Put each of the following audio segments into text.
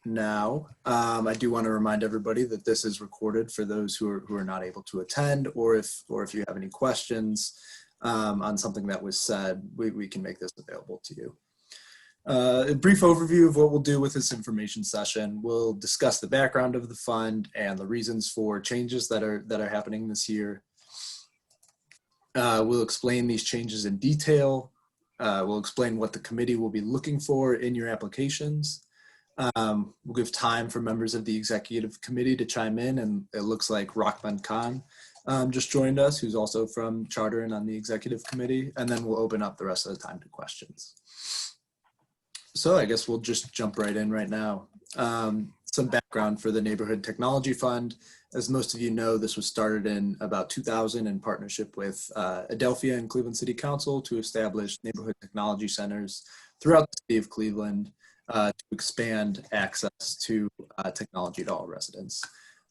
now. I do want to remind everybody that this is recorded for those who are not able to attend, or if you have any questions on something that was said, we can make this available to you. A brief overview of what we'll do with this information session. We'll discuss the background of the fund and the reasons for changes that are happening this year. We'll explain these changes in detail. We'll explain what the committee will be looking for in your applications. We'll give time for members of the executive committee to chime in, and it looks like Rahman Khan just joined us, who's also from Charter and on the executive committee, and then we'll open up the rest of the time to questions. So I guess we'll just jump right in right now. Some background for the Neighborhood Technology Fund. As most of you know, this was started in about 2000 in partnership with Adelphia and Cleveland City Council to establish neighborhood technology centers throughout the city of Cleveland to expand access to technology to all residents.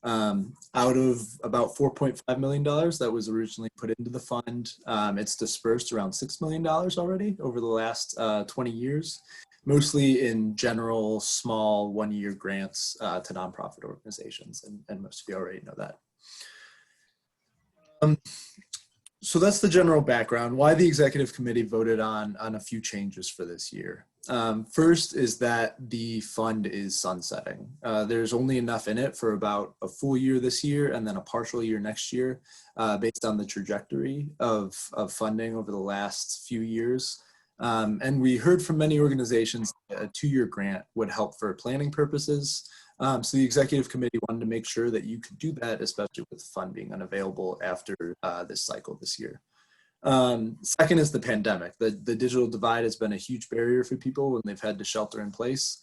Out of about $4.5 million that was originally put into the fund, it's dispersed around $6 million already over the last 20 years, mostly in general small one-year grants to nonprofit organizations, and most of you already know that. So that's the general background, why the executive committee voted on a few changes for this year. First is that the fund is sunsetting. There's only enough in it for about a full year this year and then a partial year next year, based on the trajectory of funding over the last few years. And we heard from many organizations that a 2-year grant would help for planning purposes. So the executive committee wanted to make sure that you could do that, especially with funding unavailable after this cycle this year. Second is the pandemic. The digital divide has been a huge barrier for people when they've had to shelter in place.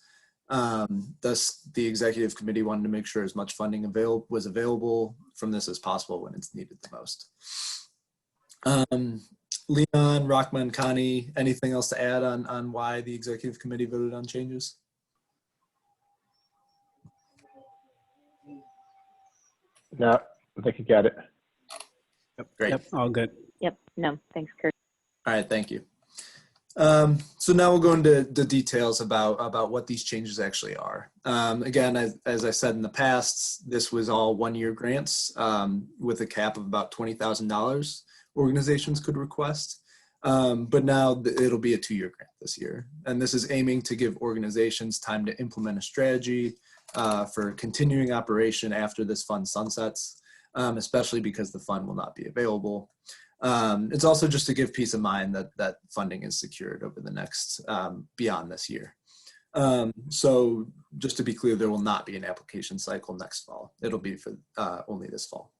Thus, the executive committee wanted to make sure as much funding was available from this as possible when it's needed the most. Leon, Rahman, Connie, anything else to add on why the executive committee voted on changes? No, I think you got it. Yep. Great. Yep, all good. Yep. No, thanks, Kurt. All right, thank you. So now we'll go into the details about what these changes actually are. Again, as I said in the past, this was all 1-year grants with a cap of about $20,000 organizations could request. But now it'll be a 2-year grant this year. And this is aiming to give organizations time to implement a strategy for continuing operation after this fund sunsets, especially because the fund will not be available. It's also just to give peace of mind that funding is secured over the next, beyond this year. So just to be clear, there will not be an application cycle next fall. It'll be for only this fall.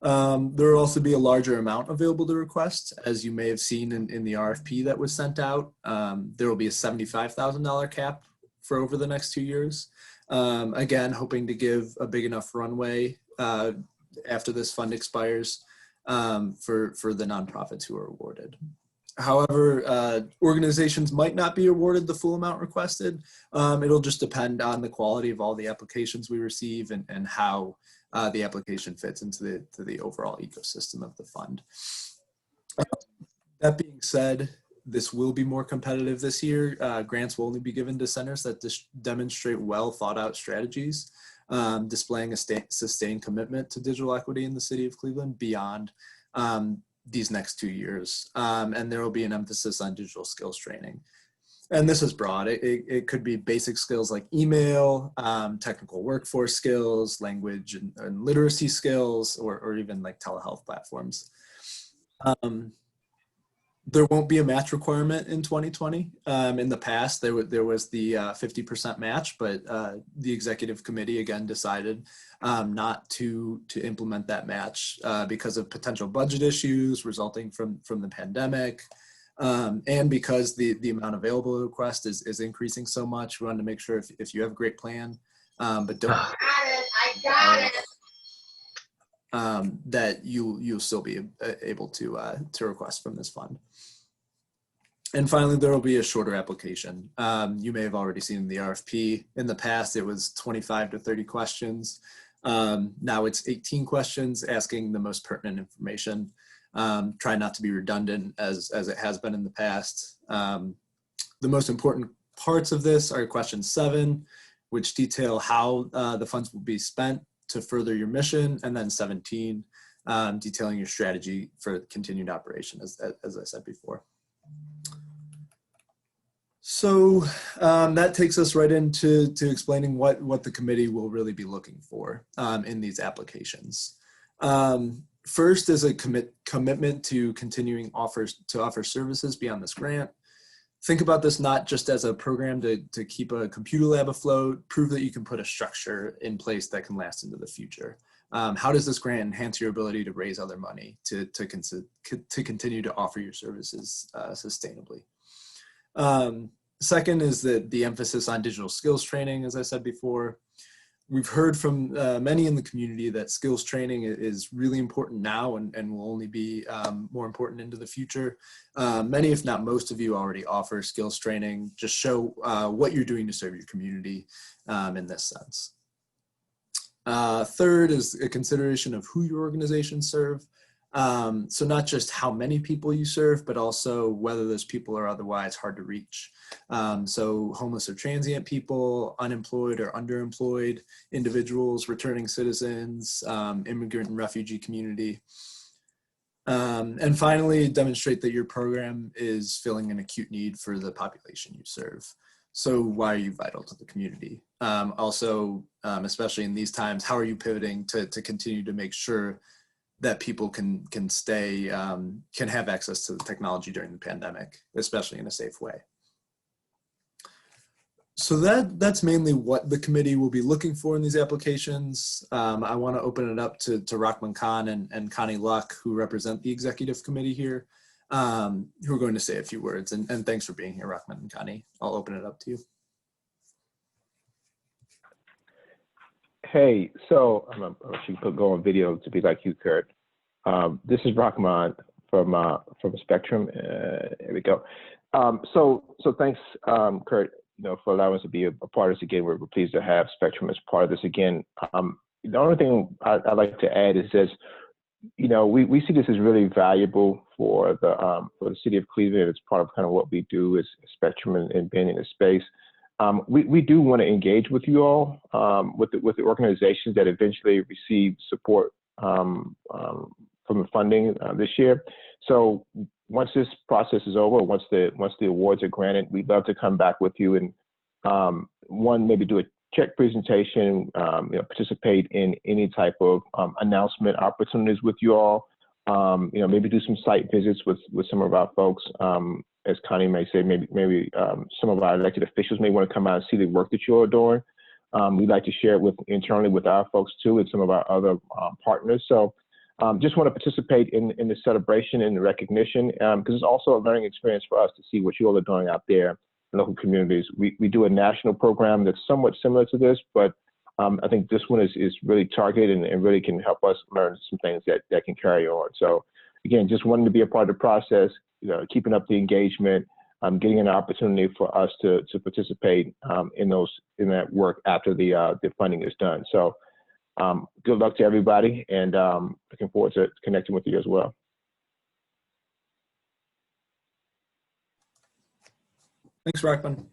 There will also be a larger amount available to request. As you may have seen in the RFP that was sent out, there will be a $75,000 cap for over the next 2 years. Again, hoping to give a big enough runway after this fund expires for the nonprofits who are awarded. However, organizations might not be awarded the full amount requested. It'll just depend on the quality of all the applications we receive and how the application fits into the overall ecosystem of the fund. That being said, this will be more competitive this year. Grants will only be given to centers that demonstrate well thought out strategies, displaying a sustained commitment to digital equity in the city of Cleveland beyond these next 2 years. And there will be an emphasis on digital skills training. And this is broad. It could be basic skills like email, technical workforce skills, language and literacy skills, or even like telehealth platforms. There won't be a match requirement in 2020. In the past, there was the 50% match, but the executive committee again decided not to implement that match because of potential budget issues resulting from the pandemic. And because the amount available to request is increasing so much, we wanted to make sure if you have a great plan, but don't I got it. That you'll still be able to request from this fund. And finally, there will be a shorter application. You may have already seen the RFP. In the past, it was 25 to 30 questions. Now it's 18 questions asking the most pertinent information. Try not to be redundant as it has been in the past. The most important parts of this are question 7, which detail how the funds will be spent to further your mission, and then 17, detailing your strategy for continued operation, as I said before. So that takes us right into explaining what the committee will really be looking for in these applications. First is a commitment to continuing to offer services beyond this grant. Think about this not just as a program to keep a computer lab afloat, prove that you can put a structure in place that can last into the future. How does this grant enhance your ability to raise other money to continue to offer your services sustainably? Second is the emphasis on digital skills training, as I said before. We've heard from many in the community that skills training is really important now and will only be more important into the future. Many, if not most of you, already offer skills training. Just show what you're doing to serve your community in this sense. Third is a consideration of who your organizations serve. So not just how many people you serve, but also whether those people are otherwise hard to reach. So homeless or transient people, unemployed or underemployed individuals, returning citizens, immigrant and refugee community. And finally, demonstrate that your program is filling an acute need for the population you serve. So why are you vital to the community? Also, especially in these times, how are you pivoting to continue to make sure that people can have access to the technology during the pandemic, especially in a safe way? So that's mainly what the committee will be looking for in these applications. I want to open it up to Rahman Khan and Connie Luck, who represent the executive committee here, who are going to say a few words. And thanks for being here, Rahman and Connie. I'll open it up to you. Hey, so I'm actually go on video to be like you, Kurt. This is Rahman from Spectrum. Here we go. So thanks, Kurt, for allowing us to be a part of this again. We're pleased to have Spectrum as part of this again. The only thing I'd like to add is this. We see this as really valuable for the city of Cleveland. It's part of kind of what we do as Spectrum and being in the space. We do want to engage with you all, with the organizations that eventually receive support from the funding this year. So once this process is over, once the awards are granted, we'd love to come back with you and maybe do a check presentation, participate in any type of announcement opportunities with you all. Maybe do some site visits with some of our folks. As Connie may say, maybe some of our elected officials may want to come out and see the work that you're doing. We'd like to share it internally with our folks too, and some of our other partners. So just want to participate in the celebration and the recognition, because it's also a learning experience for us to see what you all are doing out there in local communities. We do a national program that's somewhat similar to this, but I think this one is really targeted and really can help us learn some things that can carry on. So again, just wanting to be a part of the process, keeping up the engagement, getting an opportunity for us to participate in that work after the funding is done. So good luck to everybody, and looking forward to connecting with you as well. Thanks, Rahman.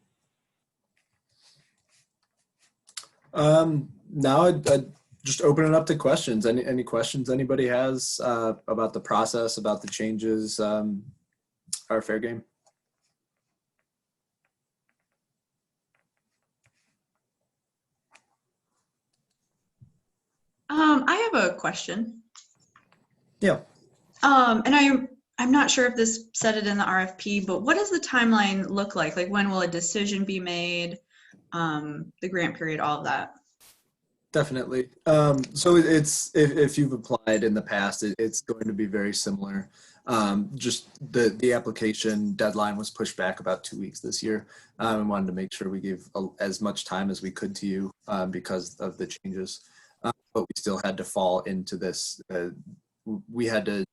Now I'd just open it up to questions. Any questions anybody has about the process, about the changes, are fair game. I have a question. Yeah. And I'm not sure if this said it in the RFP, but what does the timeline look like? Like, when will a decision be made? The grant period, all of that. Definitely. So it's if you've applied in the past, it's going to be very similar. Just the application deadline was pushed back about 2 weeks this year. And wanted to make sure we gave as much time as we could to you because of the changes. But we still had to fall into this. We had to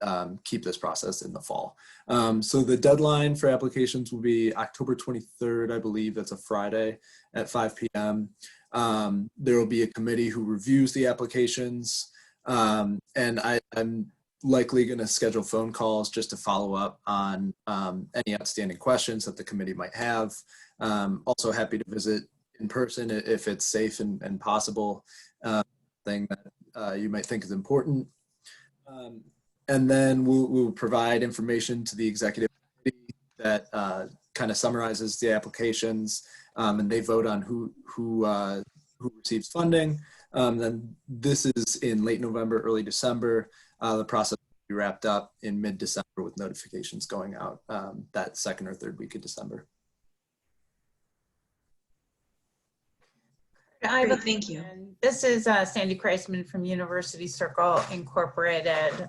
keep this process in the fall. So the deadline for applications will be October 23rd, I believe. That's a Friday at 5 p.m. There will be a committee who reviews the applications. And I'm likely going to schedule phone calls just to follow up on any outstanding questions that the committee might have. Also happy to visit in person if it's safe and possible, thing that you might think is important. And then we'll provide information to the executive committee that kind of summarizes the applications, and they vote on who receives funding. Then this is in late November, early December. The process will be wrapped up in mid-December with notifications going out that second or third week of December. Great, thank you. This is Sandy Kreisman from University Circle Incorporated.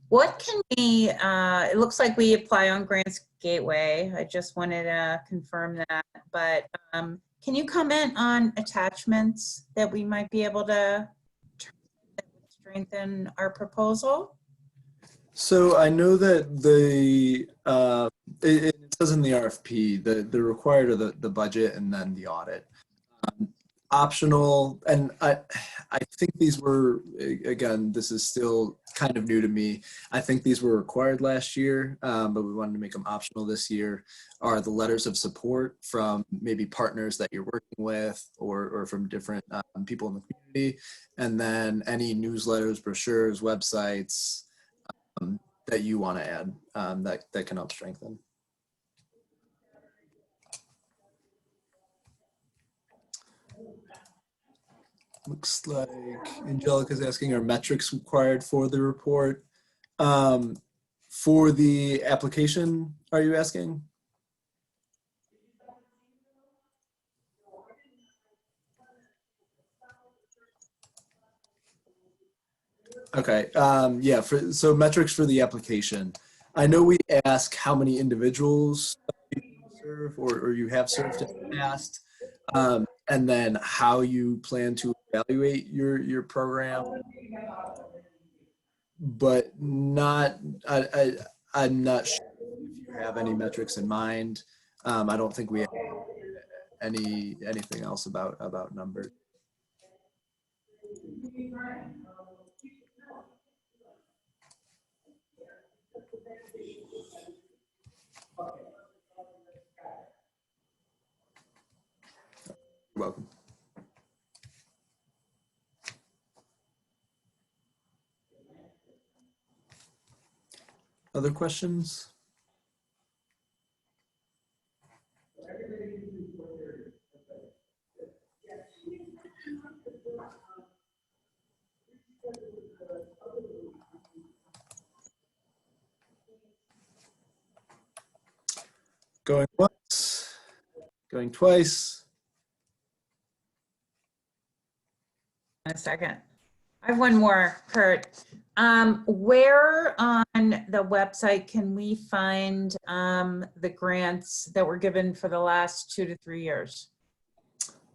What can we, it looks like we apply on Grants Gateway. I just wanted to confirm that, but can you comment on attachments that we might be able to strengthen our proposal? So I know that it says in the RFP that they're required of the budget and then the audit. Optional, and I think these were, again, this is still kind of new to me. I think these were required last year, but we wanted to make them optional this year, are the letters of support from maybe partners that you're working with or from different people in the community, and then any newsletters, brochures, websites that you want to add that can help strengthen. Looks like Angelica's asking, are metrics required for the report? For the application, are you asking? Okay, yeah, so metrics for the application. I know we ask how many individuals you serve or you have served in the past. And then how you plan to evaluate your program, but not, I'm not sure if you have any metrics in mind. I don't think we have anything else about numbers. You're welcome. Other questions? Going once, going twice. A second. I have one more, Kurt. Where on the website can we find the grants that were given for the last 2 to 3 years?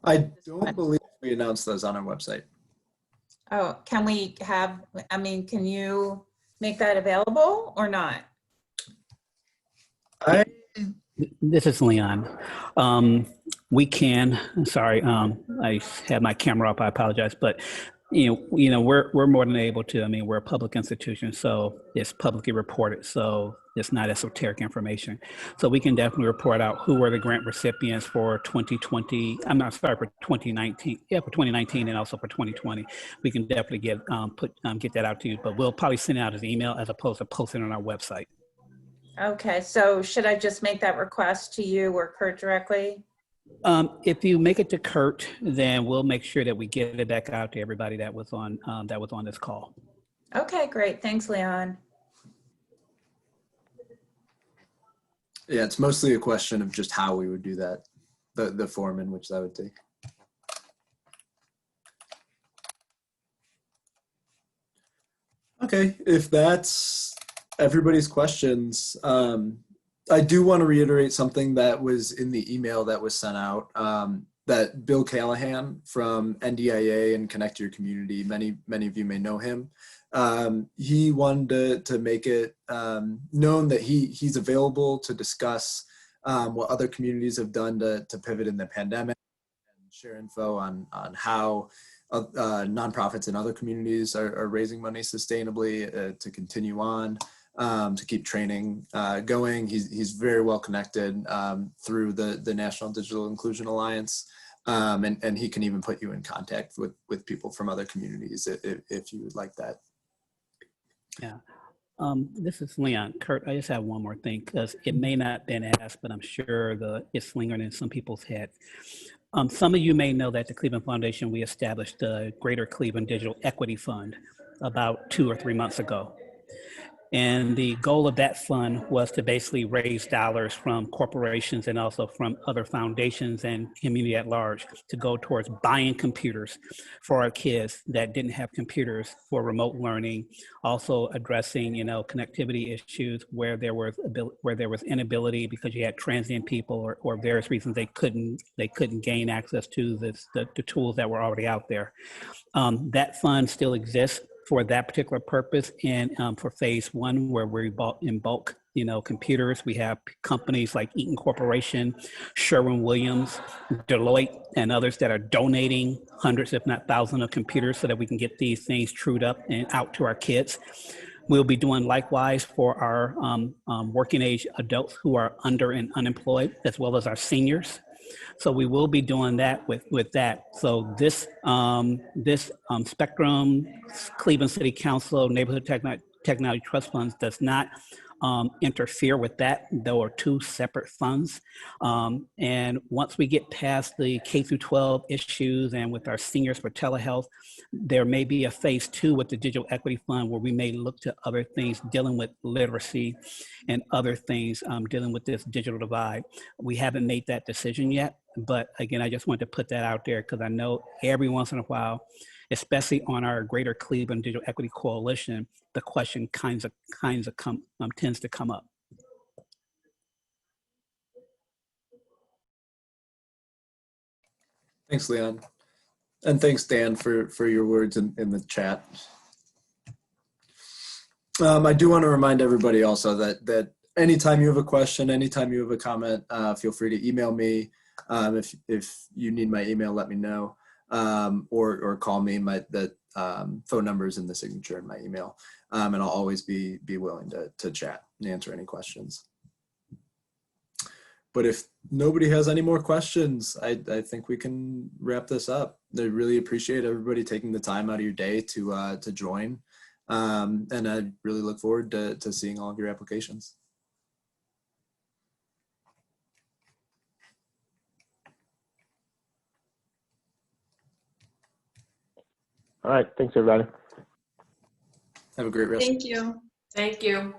I don't believe we announced those on our website. Oh, can we have, I mean, can you make that available or not? This is Leon. We can. Sorry, I had my camera up. I apologize, but you know, we're more than able to. I mean, we're a public institution, so it's publicly reported. So it's not esoteric information. So we can definitely report out who were the grant recipients for 2020. I'm not sorry for 2019. Yeah, for 2019 and also for 2020. We can definitely get that out to you. But we'll probably send it out as an email as opposed to posting on our website. Okay, so should I just make that request to you or Kurt directly? If you make it to Kurt, then we'll make sure that we get it back out to everybody that was on this call. Okay, great. Thanks, Leon. Yeah, it's mostly a question of just how we would do that, the form in which that would take. Okay, if that's everybody's questions, I do want to reiterate something that was in the email that was sent out, that Bill Callahan from NDIA and Connect Your Community, many of you may know him. He wanted to make it known that he's available to discuss what other communities have done to pivot in the pandemic and share info on how nonprofits in other communities are raising money sustainably to continue on. to keep training going. He's very well connected through the National Digital Inclusion Alliance. And he can even put you in contact with people from other communities if you would like that. Yeah. This is Leon. Kurt, I just have one more thing, because it may not have been asked, but I'm sure it's lingering in some people's heads. Some of you may know that the Cleveland Foundation, we established the Greater Cleveland Digital Equity Fund about 2 or 3 months ago. And the goal of that fund was to basically raise dollars from corporations and also from other foundations and community at large to go towards buying computers for our kids that didn't have computers for remote learning. Also addressing, connectivity issues where there was inability because you had transient people or various reasons they couldn't gain access to the tools that were already out there. That fund still exists for that particular purpose, and for phase 1, where we bought in bulk, computers. We have companies like Eaton Corporation, Sherwin-Williams, Deloitte, and others that are donating hundreds, if not thousands, of computers so that we can get these things trued up and out to our kids. We'll be doing likewise for our working age adults who are under and unemployed, as well as our seniors. So we will be doing that with that. So this Spectrum, Cleveland City Council, Neighborhood Technology Trust Funds does not interfere with that. There are 2 separate funds. And once we get past the K through 12 issues and with our seniors for telehealth, there may be a phase 2 with the Digital Equity Fund where we may look to other things dealing with literacy and other things dealing with this digital divide. We haven't made that decision yet, but again, I just wanted to put that out there because I know every once in a while, especially on our Greater Cleveland Digital Equity Coalition, the question tends to come up. Thanks, Leon. And thanks, Dan, for your words in the chat. I do want to remind everybody also that anytime you have a question, anytime you have a comment, feel free to email me. If you need my email, let me know, or call me. The phone number is in the signature in my email, and I'll always be willing to chat and answer any questions. But if nobody has any more questions, I think we can wrap this up. I really appreciate everybody taking the time out of your day to join, and I really look forward to seeing all of your applications. All right, thanks everybody. Have a great rest. Thank you. Thank you.